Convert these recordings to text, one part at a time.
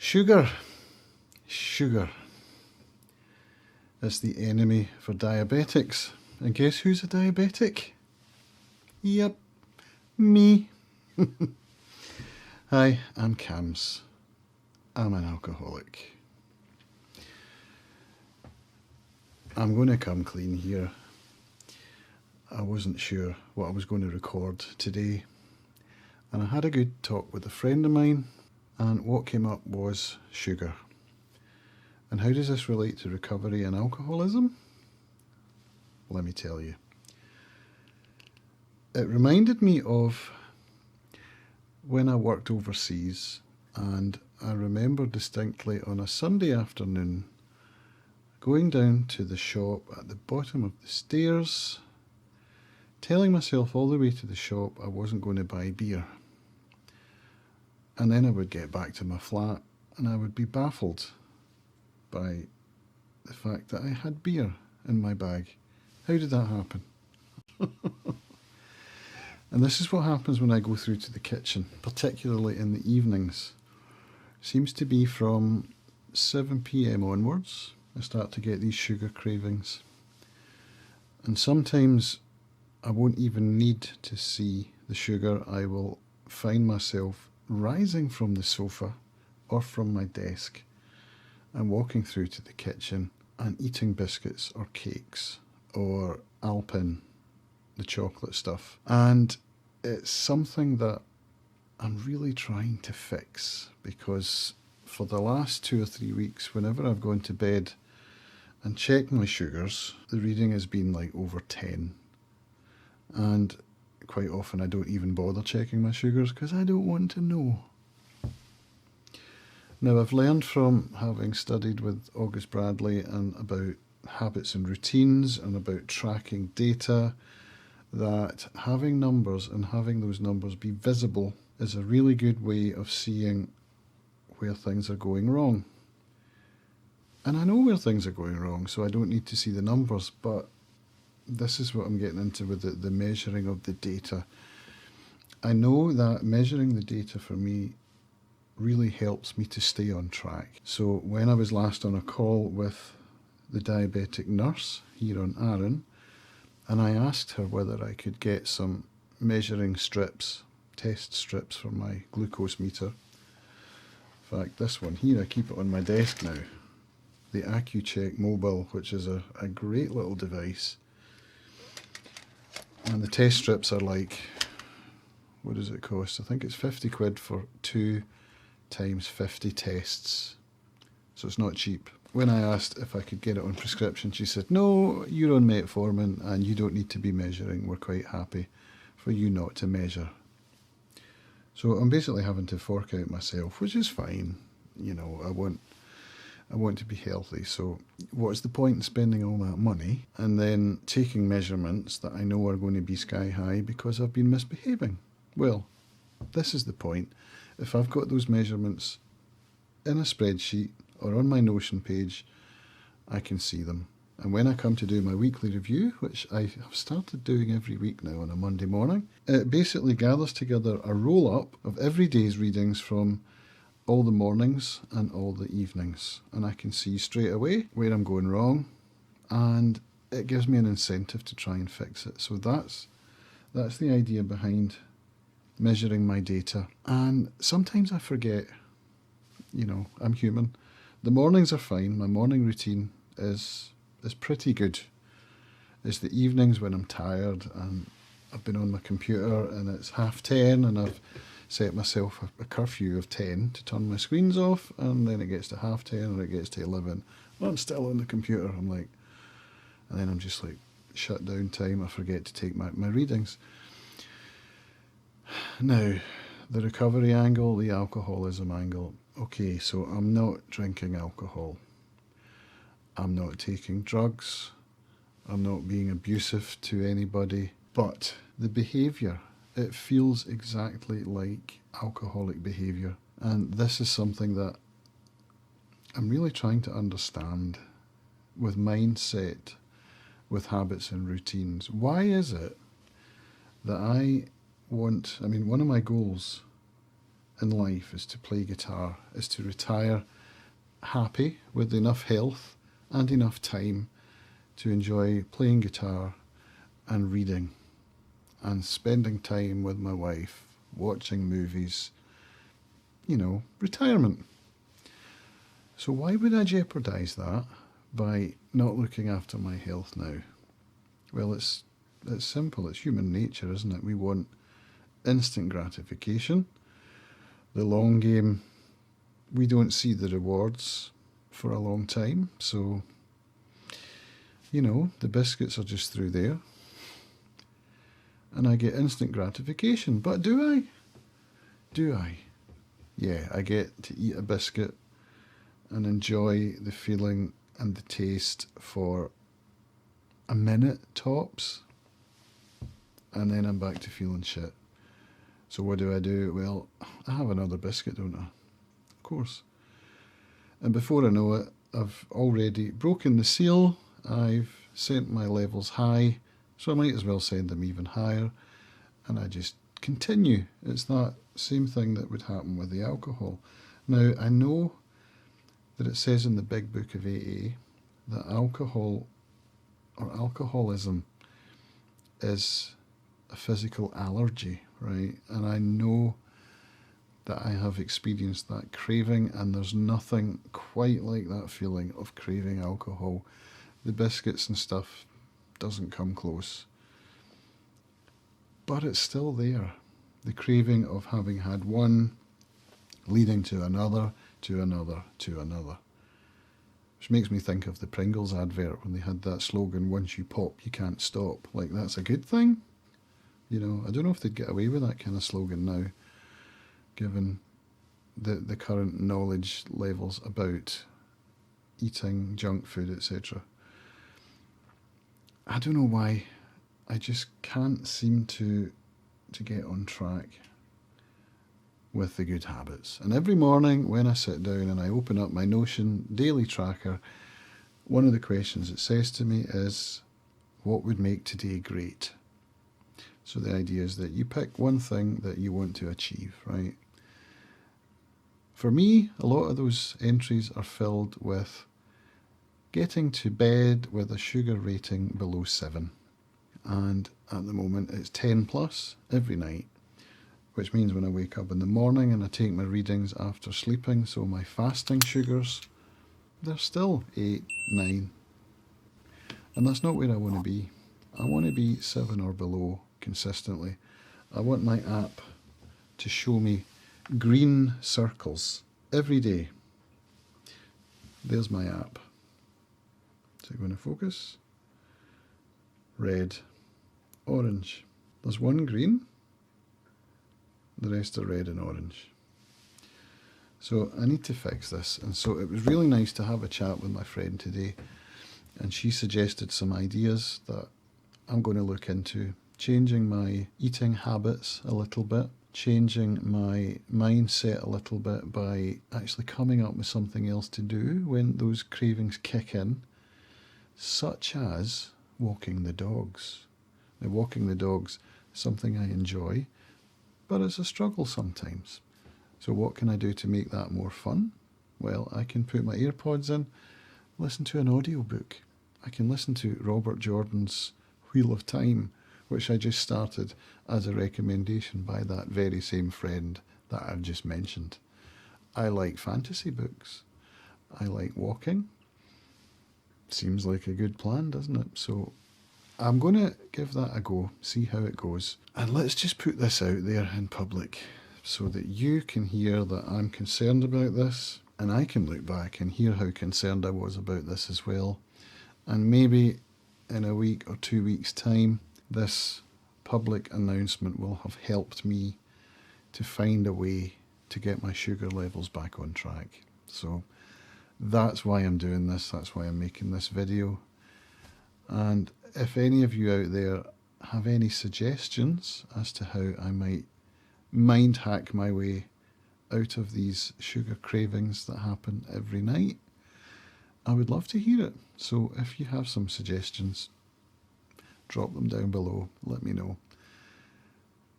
Sugar. Sugar. It's the enemy for diabetics. And guess who's a diabetic? Yep, me. Hi, I'm Cams. I'm an alcoholic. I'm going to come clean here. I wasn't sure what I was going to record today, and I had a good talk with a friend of mine, and what came up was sugar. And how does this relate to recovery and alcoholism? Let me tell you. It reminded me of when I worked overseas, and I remember distinctly on a Sunday afternoon going down to the shop at the bottom of the stairs, telling myself all the way to the shop I wasn't going to buy beer. And then I would get back to my flat and I would be baffled by the fact that I had beer in my bag. How did that happen? And this is what happens when I go through to the kitchen, particularly in the evenings. Seems to be from 7 p.m. onwards, I start to get these sugar cravings. And sometimes I won't even need to see the sugar. I will find myself rising from the sofa or from my desk and walking through to the kitchen and eating biscuits or cakes or Alpin, the chocolate stuff. And it's something that I'm really trying to fix, because for the last 2 or 3 weeks, whenever I've gone to bed and checked my sugars, the reading has been like over 10. And quite often I don't even bother checking my sugars because I don't want to know. Now, I've learned from having studied with August Bradley and about habits and routines and about tracking data that having numbers and having those numbers be visible is a really good way of seeing where things are going wrong. And I know where things are going wrong, so I don't need to see the numbers, but this is what I'm getting into with the measuring of the data. I know that measuring the data for me really helps me to stay on track. So when I was last on a call with the diabetic nurse here on Arran, and I asked her whether I could get some measuring strips, test strips for my glucose meter. In fact, this one here, I keep it on my desk now. The Acoustic mobile, which is a great little device. And the test strips are like, what does it cost? I think it's 50 quid for 2 times 50 tests. So it's not cheap. When I asked if I could get it on prescription, she said, no, you're on metformin and you don't need to be measuring. We're quite happy for you not to measure. So I'm basically having to fork out myself, which is fine. You know, I want to be healthy, so what's the point in spending all that money and then taking measurements that I know are going to be sky high because I've been misbehaving? Well, this is the point. If I've got those measurements in a spreadsheet or on my Notion page, I can see them. And when I come to do my weekly review, which I have started doing every week now on a Monday morning, it basically gathers together a roll-up of every day's readings from all the mornings and all the evenings, and I can see straight away where I'm going wrong, and it gives me an incentive to try and fix it. So that's the idea behind measuring my data. And sometimes I forget, you know, I'm human. The mornings are fine. My morning routine is pretty good. It's the evenings when I'm tired and I've been on my computer and it's 10:30 and I've set myself a curfew of 10 to turn my screens off, and then it gets to 10:30 or it gets to 11. Well, I'm still on the computer. I'm like, and then I'm just like, shut down time. I forget to take my readings. Now, the recovery angle, the alcoholism angle. Okay, so I'm not drinking alcohol. I'm not taking drugs. I'm not being abusive to anybody. But the behaviour, it feels exactly like alcoholic behaviour. And this is something that I'm really trying to understand with mindset, with habits and routines. Why is it that one of my goals in life is to play guitar, is to retire happy with enough health and enough time to enjoy playing guitar and reading and spending time with my wife, watching movies, retirement. So why would I jeopardise that by not looking after my health now? Well, it's simple. It's human nature, isn't it? We want instant gratification. The long game, we don't see the rewards for a long time. So, the biscuits are just through there. And I get instant gratification. But do I? Do I? Yeah, I get to eat a biscuit and enjoy the feeling and the taste for a minute tops. And then I'm back to feeling shit. So what do? Well, I have another biscuit, don't I? Of course. And before I know it, I've already broken the seal. I've sent my levels high, so I might as well send them even higher. And I just continue. It's that same thing that would happen with the alcohol. Now, I know that it says in the big book of AA that alcohol or alcoholism is a physical allergy, right? And I know that I have experienced that craving, and there's nothing quite like that feeling of craving alcohol. The biscuits and stuff doesn't come close. But it's still there. The craving of having had one, leading to another, to another, to another. Which makes me think of the Pringles advert when they had that slogan, once you pop, you can't stop. Like, that's a good thing. I don't know if they'd get away with that kind of slogan now, given the current knowledge levels about eating junk food, etc. I don't know why. I just can't seem to get on track with the good habits. And every morning when I sit down and I open up my Notion daily tracker, one of the questions it says to me is, what would make today great? So the idea is that you pick one thing that you want to achieve, right? For me, a lot of those entries are filled with getting to bed with a sugar rating below 7. And at the moment it's 10 plus every night, which means when I wake up in the morning and I take my readings after sleeping, so my fasting sugars, they're still 8, 9. And that's not where I want to be. I want to be 7 or below consistently. I want my app to show me green circles every day. There's my app. Is it going to focus? Red, orange. There's one green, the rest are red and orange. So I need to fix this. And so it was really nice to have a chat with my friend today, and she suggested some ideas that I'm going to look into. Changing my eating habits a little bit, changing my mindset a little bit by actually coming up with something else to do when those cravings kick in, such as walking the dogs. Now, walking the dogs is something I enjoy, but it's a struggle sometimes. So what can I do to make that more fun? Well, I can put my AirPods in, listen to an audiobook. I can listen to Robert Jordan's Wheel of Time, which I just started as a recommendation by that very same friend that I've just mentioned. I like fantasy books. I like walking. Seems like a good plan, doesn't it? So I'm going to give that a go, see how it goes. And let's just put this out there in public so that you can hear that I'm concerned about this, and I can look back and hear how concerned I was about this as well. And maybe in a week or 2 weeks' time, this public announcement will have helped me to find a way to get my sugar levels back on track. So that's why I'm doing this, that's why I'm making this video. And if any of you out there have any suggestions as to how I might mind hack my way out of these sugar cravings that happen every night, I would love to hear it. So if you have some suggestions, drop them down below, let me know.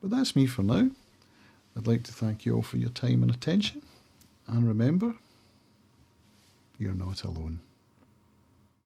But that's me for now. I'd like to thank you all for your time and attention. And remember, you're not alone.